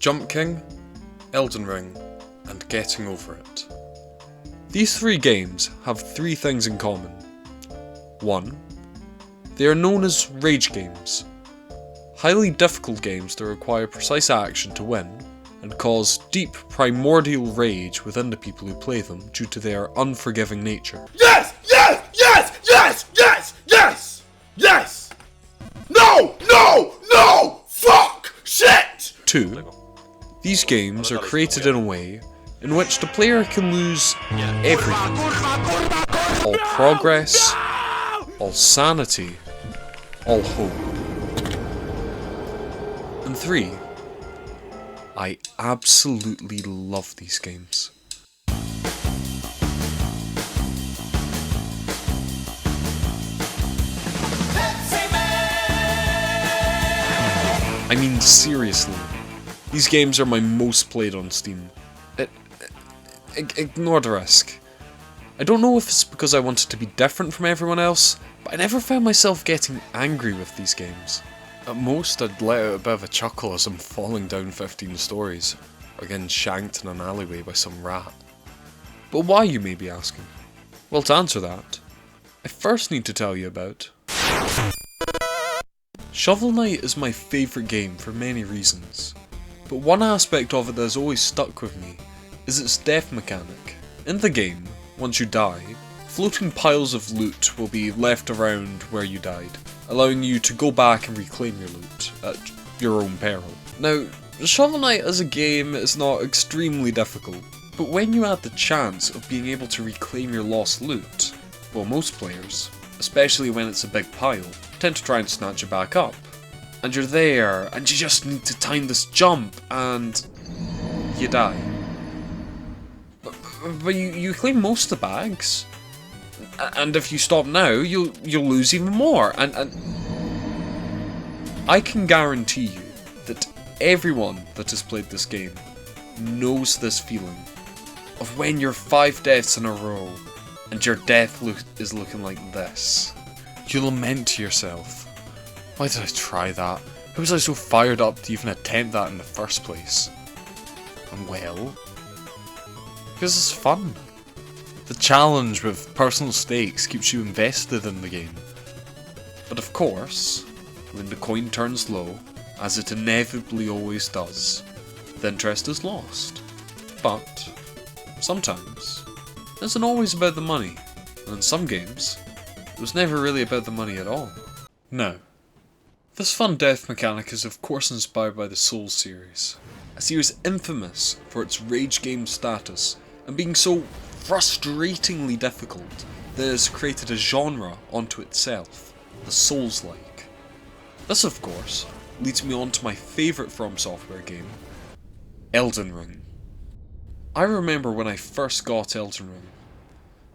Jump King, Elden Ring, and Getting Over It. These three games have three things in common. 1. They are known as rage games. Highly difficult games that require precise action to win, and cause deep primordial rage within the people who play them due to their unforgiving nature. Yes! Yes! Yes! Yes! Yes! Yes! Yes! No! No! No! Fuck! Shit! 2. These games are created in a way in which the player can lose everything. All progress, all sanity, all hope. And 3. I absolutely love these games. I mean, seriously, these games are my most played on Steam. Ignore the risk. I don't know if it's because I wanted to be different from everyone else, but I never found myself getting angry with these games. At most, I'd let out a bit of a chuckle as I'm falling down 15 stories, or getting shanked in an alleyway by some rat. But why, you may be asking? Well, to answer that, I first need to tell you about Shovel Knight is my favourite game for many reasons, but one aspect of it that has always stuck with me is its death mechanic. In the game, once you die, floating piles of loot will be left around where you died, allowing you to go back and reclaim your loot at your own peril. Now, Shovel Knight as a game is not extremely difficult, but when you add the chance of being able to reclaim your lost loot, well, most players, especially when it's a big pile, tend to try and snatch it back up. And you're there, and you just need to time this jump, and you die. But you claim most of the bags, and if you stop now, you'll lose even more. And I can guarantee you that everyone that has played this game knows this feeling of when you're 5 deaths in a row, and your death is looking like this. You lament to yourself, why did I try that? Why was I so fired up to even attempt that in the first place? And well, because it's fun. The challenge with personal stakes keeps you invested in the game. But of course, when the coin turns low, as it inevitably always does, the interest is lost. But sometimes, it isn't always about the money, and in some games, it was never really about the money at all. Now, this fun death mechanic is of course inspired by the Souls series, a series infamous for its rage game status and being so frustratingly difficult that it has created a genre onto itself, the Souls-like. This of course leads me on to my favourite From Software game, Elden Ring. I remember when I first got Elden Ring,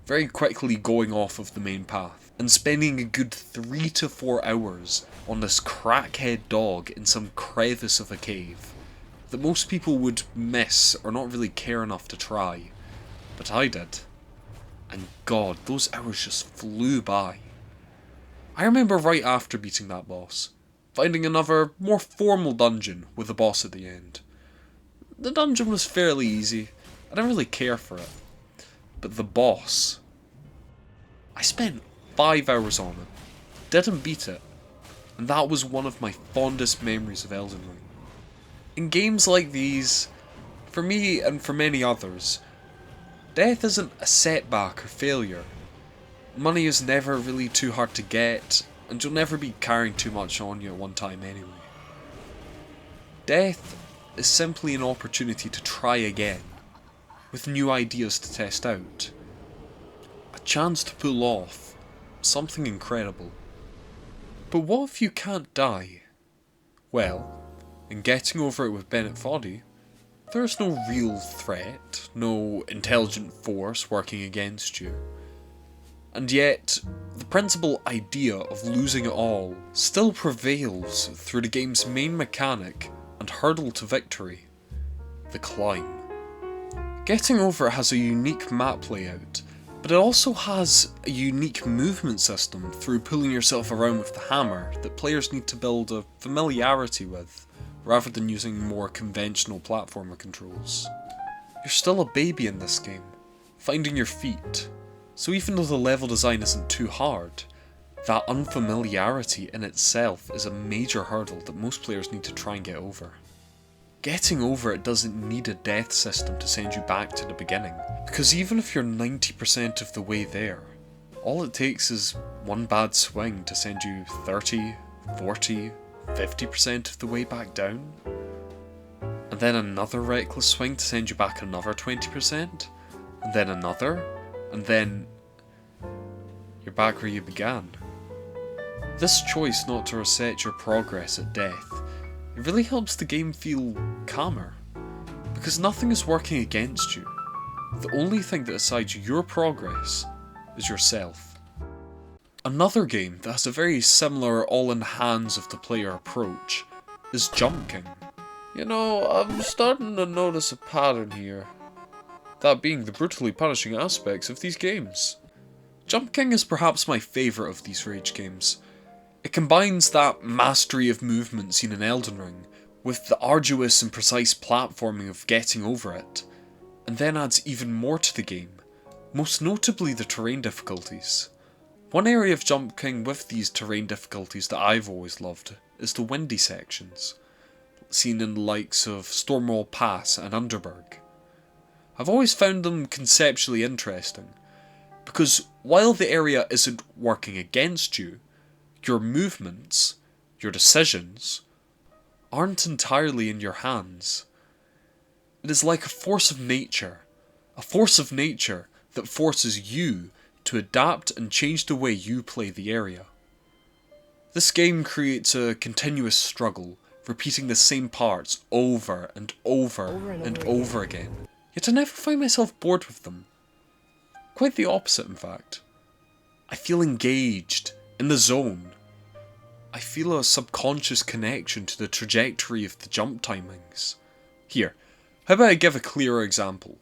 very quickly going off of the main path and spending a good 3 to 4 hours on this crackhead dog in some crevice of a cave that most people would miss or not really care enough to try, but I did. And god, those hours just flew by. I remember right after beating that boss, finding another more formal dungeon with a boss at the end. The dungeon was fairly easy, I didn't really care for it. But the boss, I spent 5 hours on it, didn't beat it, and that was one of my fondest memories of Elden Ring. In games like these, for me and for many others, death isn't a setback or failure. Money is never really too hard to get, and you'll never be carrying too much on you at one time anyway. Death is simply an opportunity to try again, with new ideas to test out. A chance to pull off something incredible. But what if you can't die? Well, in Getting Over It with Bennett Foddy, there's no real threat, no intelligent force working against you. And yet, the principal idea of losing it all still prevails through the game's main mechanic and hurdle to victory, the climb. Getting Over It has a unique map layout, but it also has a unique movement system through pulling yourself around with the hammer that players need to build a familiarity with rather than using more conventional platformer controls. You're still a baby in this game, finding your feet, so even though the level design isn't too hard, that unfamiliarity in itself is a major hurdle that most players need to try and get over. Getting over it doesn't need a death system to send you back to the beginning, because even if you're 90% of the way there, all it takes is one bad swing to send you 30, 40, 50% of the way back down, and then another reckless swing to send you back another 20%, and then another, and then you're back where you began. This choice not to reset your progress at death, it really helps the game feel calmer, because nothing is working against you. The only thing that decides your progress is yourself. Another game that has a very similar all-in-hands of the player approach is Jump King. You know, I'm starting to notice a pattern here. That being the brutally punishing aspects of these games. Jump King is perhaps my favourite of these rage games. It combines that mastery of movement seen in Elden Ring with the arduous and precise platforming of getting over it, and then adds even more to the game, most notably the terrain difficulties. One area of Jump King with these terrain difficulties that I've always loved is the windy sections, seen in the likes of Stormwall Pass and Underberg. I've always found them conceptually interesting, because while the area isn't working against you, your movements, your decisions, aren't entirely in your hands. It is like a force of nature that forces you to adapt and change the way you play the area. This game creates a continuous struggle, repeating the same parts over and over again, yet I never find myself bored with them. Quite the opposite, in fact. I feel engaged, in the zone. I feel a subconscious connection to the trajectory of the jump timings. Here, how about I give a clearer example?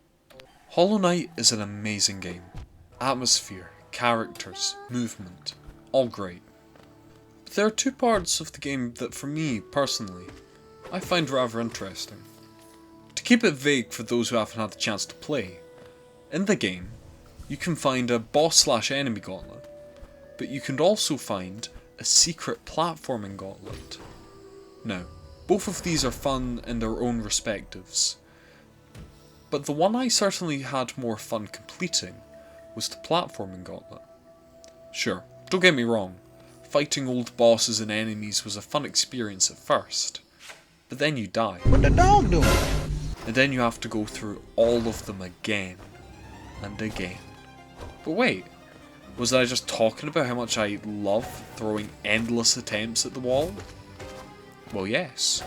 Hollow Knight is an amazing game. Atmosphere, characters, movement, all great. But there are two parts of the game that for me, personally, I find rather interesting. To keep it vague for those who haven't had the chance to play, in the game, you can find a boss/enemy gauntlet, but you can also find a secret platforming gauntlet. Now, both of these are fun in their own respectives, but the one I certainly had more fun completing was the platforming gauntlet. Sure, don't get me wrong, fighting old bosses and enemies was a fun experience at first, but then you die. What the dog doing? And then you have to go through all of them again and again. But wait, was I just talking about how much I love throwing endless attempts at the wall? Well, yes.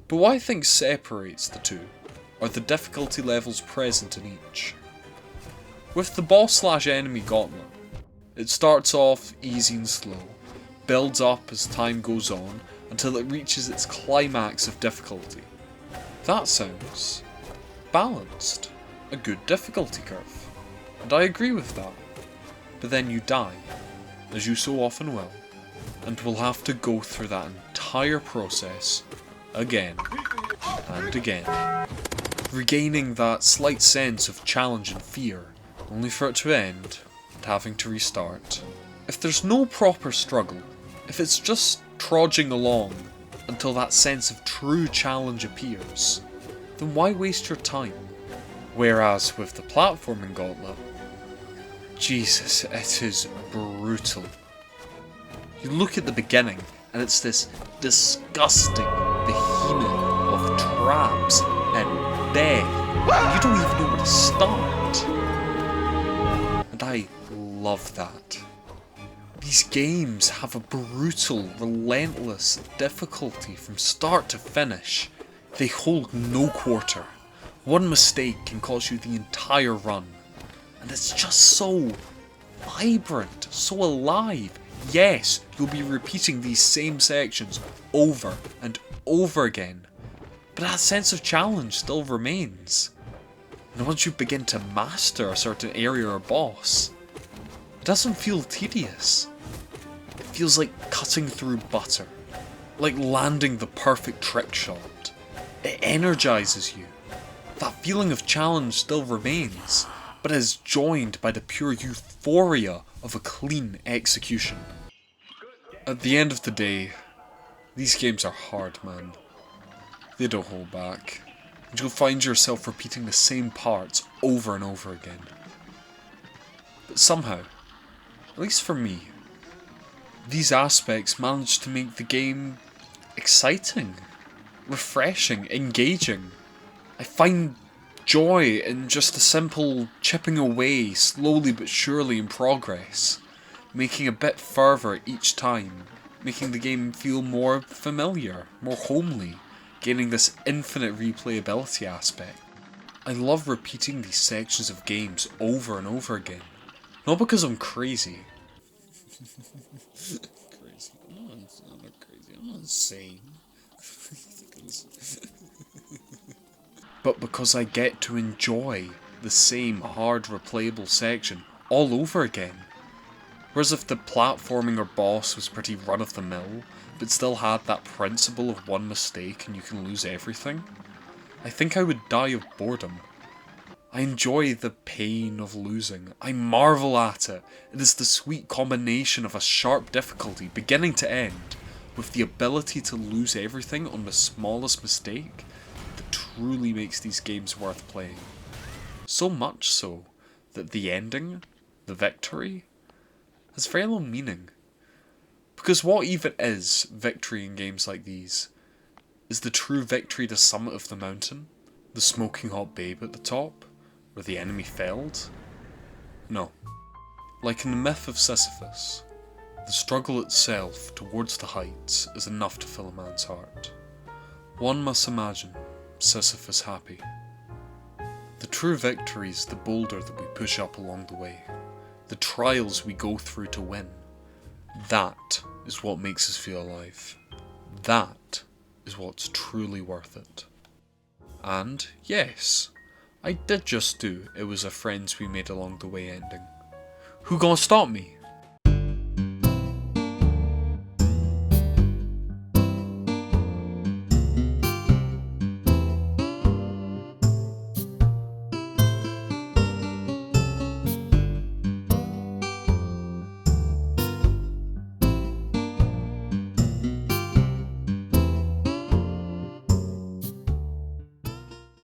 But what I think separates the two are the difficulty levels present in each. With the boss/enemy gauntlet, it starts off easy and slow, builds up as time goes on until it reaches its climax of difficulty. That sounds balanced, a good difficulty curve, and I agree with that. But then you die, as you so often will, and will have to go through that entire process again and again, regaining that slight sense of challenge and fear, only for it to end and having to restart. If there's no proper struggle, if it's just trudging along until that sense of true challenge appears, then why waste your time? Whereas with the platforming gauntlet, Jesus, it is brutal. You look at the beginning, and it's this disgusting behemoth of traps and death, and you don't even know where to start. And I love that. These games have a brutal, relentless difficulty from start to finish. They hold no quarter. One mistake can cost you the entire run. And it's just so vibrant, so alive. Yes, you'll be repeating these same sections over and over again, but that sense of challenge still remains. And once you begin to master a certain area or boss, it doesn't feel tedious. It feels like cutting through butter. Like landing the perfect trick shot. It energizes you. That feeling of challenge still remains, but is joined by the pure euphoria of a clean execution. At the end of the day, these games are hard, man. They don't hold back, and you'll find yourself repeating the same parts over and over again. But somehow, at least for me, these aspects manage to make the game exciting, refreshing, engaging. I find joy in just the simple chipping away slowly but surely in progress, making a bit further each time, making the game feel more familiar, more homely, gaining this infinite replayability aspect. I love repeating these sections of games over and over again, not because I'm crazy. Crazy. I'm not crazy. I'm not insane. But because I get to enjoy the same hard replayable section all over again. Whereas if the platforming or boss was pretty run-of-the-mill, but still had that principle of one mistake and you can lose everything, I think I would die of boredom. I enjoy the pain of losing. I marvel at it. It is the sweet combination of a sharp difficulty, beginning to end, with the ability to lose everything on the smallest mistake, that truly makes these games worth playing. So much so, that the ending, the victory, has very little meaning. Because what even is victory in games like these? Is the true victory the summit of the mountain? The smoking hot babe at the top? Where the enemy failed? No. Like in the myth of Sisyphus, the struggle itself towards the heights is enough to fill a man's heart. One must imagine Sisyphus happy. The true victory is the boulder that we push up along the way, the trials we go through to win. That is what makes us feel alive. That is what's truly worth it. And yes, I did just do It Was a Friends We Made Along the Way ending. Who gonna stop me?